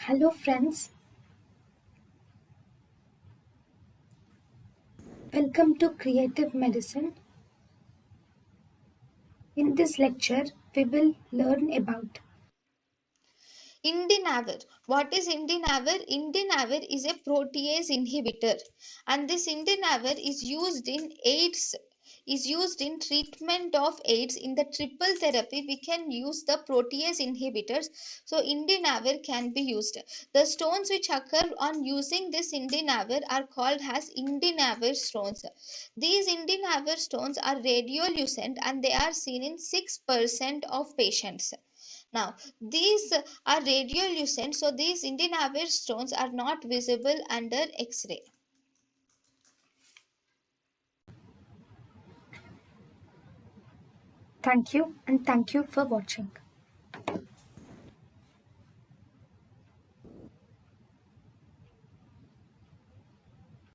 Hello, friends. Welcome to Creative Medicine. In this lecture, we will learn about Indinavir. What is Indinavir? Indinavir is a protease inhibitor, and this Indinavir is used in treatment of AIDS. In the triple therapy, we can use the protease inhibitors. So Indinavir can be used. The stones which occur on using this Indinavir are called as Indinavir stones. These Indinavir stones are radiolucent and they are seen in 6% of patients. Now, these are radiolucent, so these Indinavir stones are not visible under X-ray. thank you and thank you for watching.